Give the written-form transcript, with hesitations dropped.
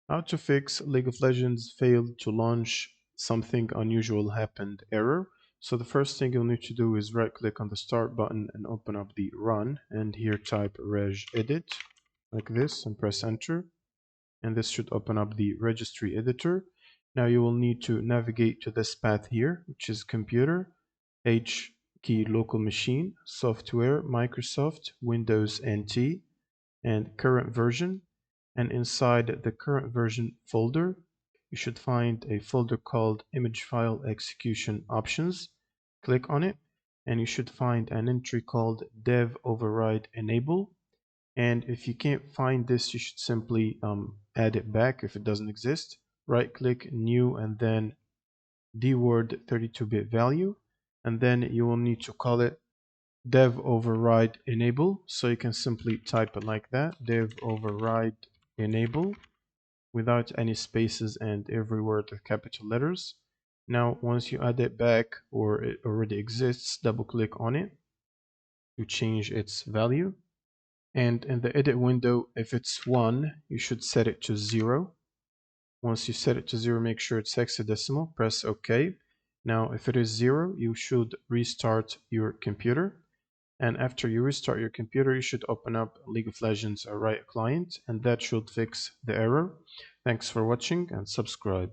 How to fix League of Legends failed to launch something unusual happened error. So the first thing you'll need to do is right click on the start button and open up the run, and here type regedit like this and press enter, and this should open up the registry editor. Now you will need to navigate to this path here, which is computer, H key local machine, software, Microsoft, Windows NT, and current version. And inside the current version folder, you should find a folder called image file execution options. Click on it, and you should find an entry called dev override enable. And if you can't find this, you should simply add it back if it doesn't exist. Right click new and then dword 32-bit value, and then you will need to call it dev override enable. So you can simply type it like that, dev override enable, without any spaces and every word with capital letters. Now once you add it back, or it already exists, double click on it to change its value. And in the edit window, if it's 1, you should set it to 0. Once you set it to 0, make sure it's hexadecimal, press OK. Now if it is 0, you should restart your computer. And after you restart your computer, you should open up League of Legends Riot Client, and that should fix the error. Thanks for watching and subscribe.